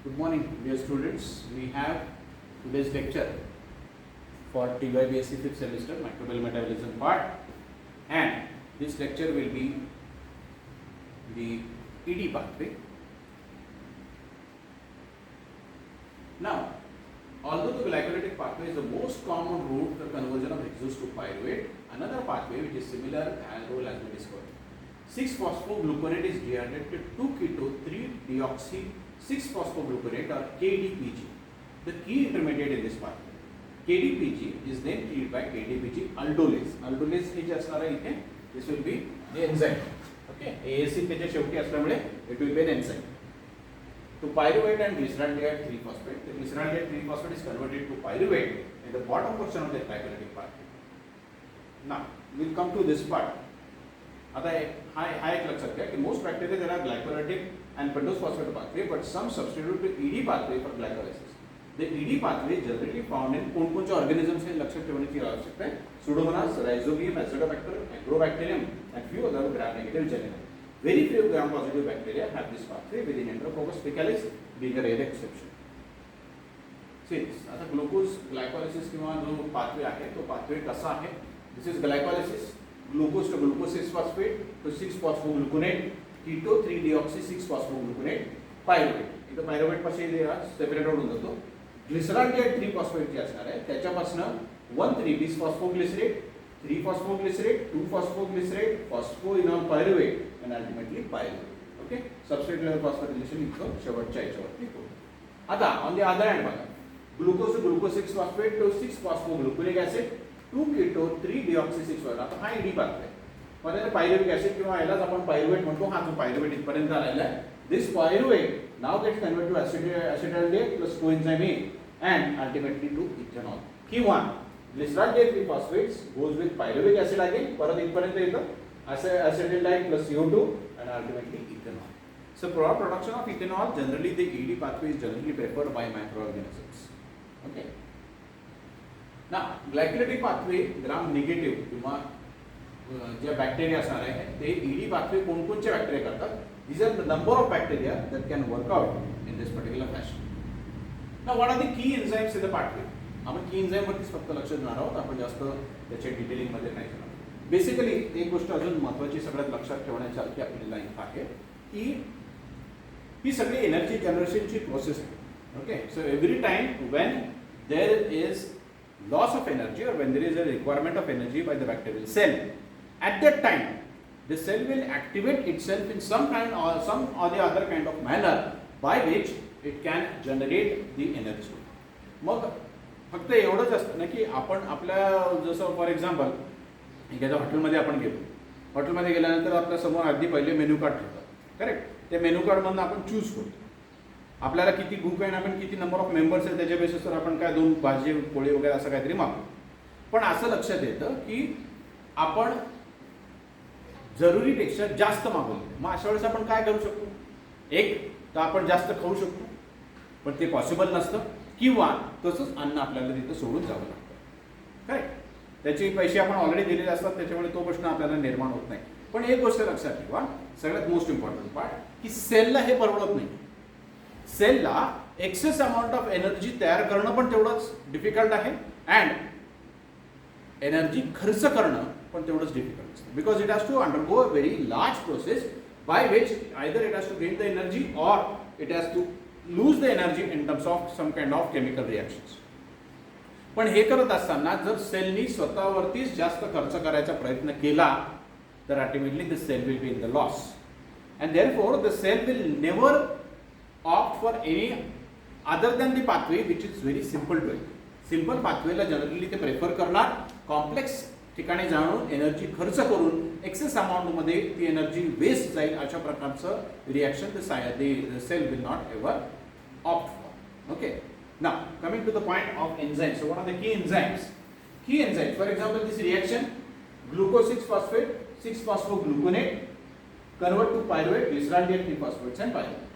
Good morning, dear students. We have today's lecture for TYBSc 5th semester microbial metabolism part, and this lecture will be the ED pathway. Now, although the glycolytic pathway is the most common route for conversion of hexose to pyruvate, another pathway which is similar role has been discovered. 6-phosphogluconate is dehydrated to 2-keto 3-deoxy 6-phosphogluconate or KDPG, the key intermediate in this pathway. KDPG is then treated by KDPG aldolase. Aldolase हे जे असणार आहे इथे, this will be the enzyme. Okay, AAC त्याच्या शेवटी असल्यामुळे it will be an enzyme. To pyruvate and glyceraldehyde 3-phosphate. The glyceraldehyde 3-phosphate is converted to pyruvate in the bottom portion of the glycolytic pathway. Now, we'll come to this part. आता हा एक लक्षात घ्या की most bacteria there are glycolytic and pentose phosphate pathway, but some substitute to ED pathway for glycolysis. The ED pathway generally found in कोणकोणचे organisms हे लक्षात ठेवण्याची आवश्यकता आहे. Pseudomonas, Rhizobacterium, Azotobacter, Agrobacterium, and few other gram-negative genera. Very few gram-positive bacteria have this pathway, within Enterococcus faecalis being a rare exception. See, आता glucose glycolysis किंवा जो pathway आहे तो pathway कसा आहे? This is glycolysis. Glucose to glucose 6-phosphate to 6-phosphogluconate, keto 3-deoxy 6-phosphogluconate, pyruvate. इथं pyruvate पासून separate होऊन जातो. ग्लिसरॉल्डिहाइड 3-phosphate जे असणार आहे त्याच्यापासून 1,3-bisphosphoglycerate, 3-phosphoglycerate, 2-phosphoglycerate, phosphoenol pyruvate and ultimately pyruvate. Okay, substrate level phosphorylation इथं शेवटच्या याच्यावरती होतो. आता on the other hand बघा, glucose to glucose 6-phosphate to 6-phosphogluconic acid, 2-keto 3-deoxy 6-phosphate. आता हा ED पाथवे आहे. पण पायरुवेट ऍसिड किंवा यालाच आपण पायरुवेट म्हणतो. हा जो पायरुवेट इथपर्यंत आलेला आहे, this pyruvate now gets converted to acetaldehyde plus coenzyme A and ultimately to ethanol. किंवा glyceraldehyde 3-phosphates goes with pyruvic acid again, परत इथपर्यंत येतं acetaldehyde plus CO2 and ultimately ethanol. So production of ethanol, generally the ED pathway is generally preferred by microorganisms. Okay. Now, glycolytic pathway gram negative किंवा जे bacteria असणार आहे ते ED pathway कोणकोणचे bacteria करतात? These are the number of bacteria that can work out in this particular fashion. Now, what are the key enzymes in the pathway? आपण की enzyme वरतीच फक्त लक्ष देणार आहोत, आपण जास्त त्याच्या डिटेलिंग मध्ये नाही जाणार. बेसिकली एक गोष्ट अजून महत्त्वाची सगळ्यात लक्षात ठेवण्यासारखी आपली लाईन आहे की ही सगळी एनर्जी जनरेशनची प्रोसेस आहे. Okay, so every time when there is loss of energy or when there is a requirement of energy by the bacterial cell, at that time the cell will activate itself in some or the other kind of manner by which it can generate the energy. मग फक्त एवढंच असतं ना की आपण आपल्या जसं for example एखाद्या हॉटेलमध्ये आपण गेलो, हॉटेलमध्ये गेल्यानंतर आपल्या समोर अगदी पहिले मेन्यू कार्ड ठेवतात. करेक्ट, त्या मेन्यू कार्डमधून आपण चूज करतो. आपल्याला किती भूक आहे, आपण किती नंबर ऑफ मेंबर्स आहेत त्याच्या बेसिसवर आपण काय 2 भाजी पोळी वगैरे असं काहीतरी मागतो. पण असं लक्षात येतं की आपण जरुरीपेक्षा जास्त मागवलं. मग अशा वेळेस आपण काय करू शकतो? एक तर आपण जास्त खाऊ शकतो, पण ते पॉसिबल नसतं, किंवा तसंच अन्न आपल्याला तिथं सोडून जावं लागतं. काय त्याचे पैसे आपण ऑलरेडी दिलेले असतात, त्याच्यामुळे तो प्रश्न आपल्याला निर्माण होत नाही. पण एक गोष्ट लक्षात ठेवा, सगळ्यात मोस्ट इम्पॉर्टंट पार्ट, की सेलला हे परवडत नाही. सेलला एक्सेस अमाऊंट ऑफ एनर्जी तयार करणं पण तेवढंच डिफिकल्ट आहे अँड एनर्जी खर्च करणं पण तेवढंच डिफिकल्ट असतं. Because it has to undergo a very large process by which either it has to gain the energy or it has to lose the energy in terms of some kind of chemical reactions. पण हे करत असताना जर सेलनी स्वतःवरतीच जास्त खर्च करायचा प्रयत्न केला तर ultimately the cell will be in the loss and therefore the cell will never opt for any other than the pathway which is very simple to it. Simple पाथवेला जनरली ते प्रेफर करणार. कॉम्प्लेक्स ठिकाणी जाऊन energy खर्च करून access amount मध्ये ती energy waste जाईल अशा प्रकारचं reaction the cell will not ever opt for. Okay, now coming to the point of enzymes. So what are the key enzymes? Key enzymes, for example this reaction glucose 6-phosphate 6-phosphogluconate convert to pyruvate glyceraldehyde 3-phosphates and pyruvate.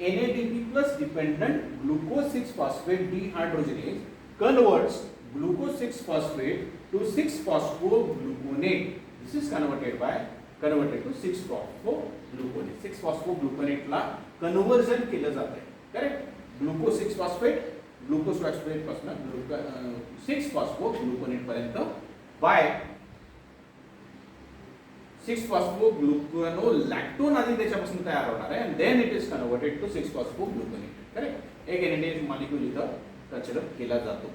NADP plus dependent glucose 6-phosphate dehydrogenase converts glucose 6-phosphate to 6-phosphogluconate. This is converted to 6-phosphogluconate. 6-phosphogluconate ला conversion केलं जात आहे. Correct. Glucose 6 phosphate, glucose phosphate पासून 6 phospho ग्लुकोनेट पर्यंत bye 6 phospho ग्लुकोनो लॅक्टोन आधी त्याच्यापासून तयार होणार आहे and then it is converted to 6 phosphogluconate. Correct. एक एनएडीएच मॉलिक्यूल इथं कन्सिडर केला जातो.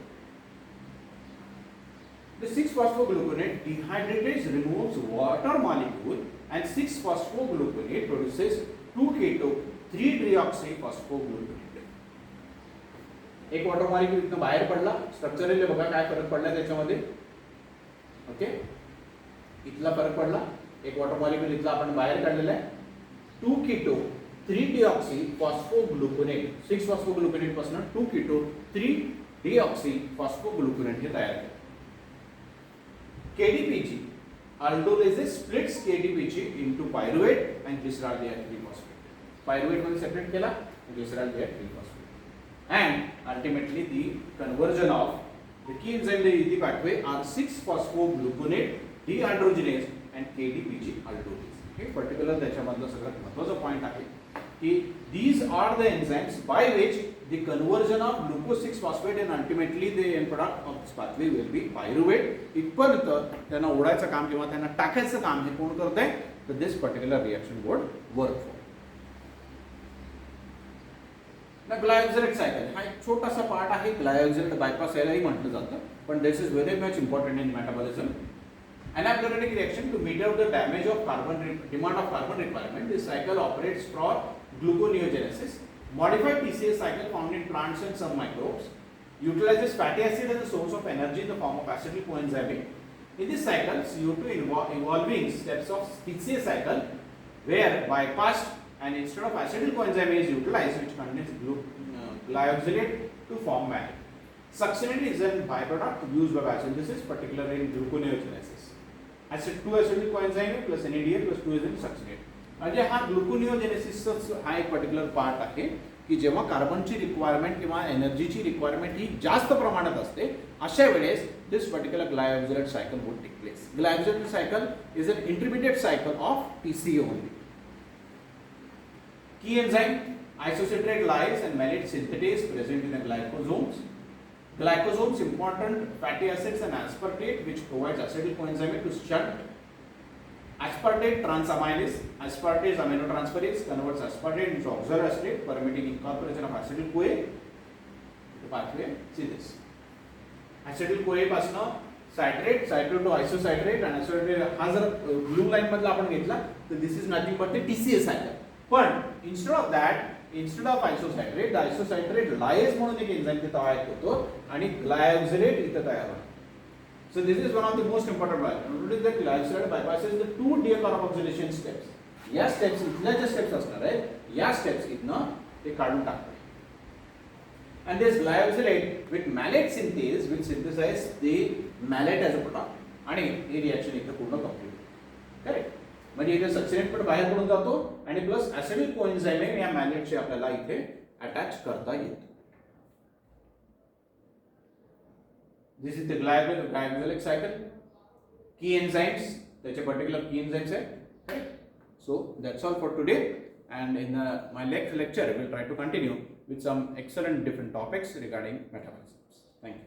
The 6-phosphogluconate dehydrates, removes water molecule and 6-phosphogluconate produces 2-keto 3-deoxyphosphogluconate. एक वॉटर मॉलिक्यूल इथं बाहेर पडला. स्ट्रक्चरली बघा काय फरक पडला त्याच्यामध्ये. ओके, इथला फरक पडला. एक वॉटर मॉलिक्यूल इथला आपण बाहेर काढलेला आहे. 2-keto 3-deoxyphosphogluconate 6-phosphogluconate पासून 2-keto 3-deoxyphosphogluconate हे तयार केलं. KDPG, aldolases splits KDPG into pyruvate and glycerol diphosphate. Pyruvate मध्ये separate केला, glycerol diphosphate. And ultimately the conversion of the key enzyme इथे पाठवे are 6-phosphogluconate dehydrogenase and KDPG aldolase. हे particular त्याच्यामधलं सगळ्यात महत्त्वाचं पॉइंट आहे की these are the enzymes by which the conversion of glucose 6-phosphate and ultimately the end product of this pathway will be pyruvate. इथपर्यंत त्यांना ओढायचं काम किंवा त्यांना टाकायचं काम हे कोण करत आहे, तर this particular reaction board work for. ना ग्लायकोजेलेट सायकल हा एक छोटासा पार्ट आहे. ग्लायकोजेलेट बायपास यालाही म्हटलं जातं, पण this is very much important in metabolism. Anaphylactic reaction to meet out the damage of demand of carbon requirement. This cycle operates for gluconeogenesis. Modified TCA cycle found in plants and some microbes utilizes fatty acid as a source of energy in the form of acetyl coenzyme. In this cycle, CO2 evolving steps of TCA cycle were bypassed and instead of acetyl coenzyme is utilized, which contains glyoxylate to form malate. Succinate is a byproduct used by biosynthesis, particularly in gluconeogenesis. Two acetyl coenzyme plus NADH plus 2 is succinate. म्हणजे हा ग्लुकोनिओजेनेसिसचा हा एक particular part आहे की जेव्हा कार्बनची requirement किंवा एनर्जीची requirement ही जास्त प्रमाणात असते, अशा वेळेस this particular glyoxylate cycle would take place. Glyoxylate cycle is an intermediate cycle of TCA only. Key enzyme isocitrate lyase and malate synthetase present in the glycosomes. Glycosomes important fatty acids and aspartate which provides acetyl coenzyme to shunt. Aspartate transaminase, aspartate aminotransferase converts aspartate into oxaloacetate permitting incorporation of acetyl-CoA to pathway. See this. Acetyl-CoA पासून citrate, citrate to isocitrate and isocitrate हा जर blue line मधला आपण घेतला तर this is nothing but the TCA cycle. पण instead of that, instead of isocitrate, the isocitrate lyase म्हणून एक एन्झाइम तिथे तयार होतो आणि ग्लायकोजेलेट इथे तयार होतो. So this is one of the most important ones. Notice that glycerol bypasses the 2 decarboxylation steps. या steps इथल्या ज्या steps असणार आहेत, या steps इथनं ते काढून टाकतात. And this glycosylate with malate synthase will synthesize the malate as a product. आणि हे रिएक्शन इथे पूर्ण कंप्लीट होते. करेक्ट. म्हणजे इथे सक्सिनेट पण बाहेर पडून जातो आणि प्लस ऍसिडिक कोएन्झाइम या मॅलेटशी आपल्याला इथे अटॅच करता येतो. This is the glycosylic cycle. Key enzymes, त्याचे particular key enzymes आहेत. Right? So that's all for today. And in my next lecture, we will try to continue with some excellent different topics regarding metabolism. Thank you.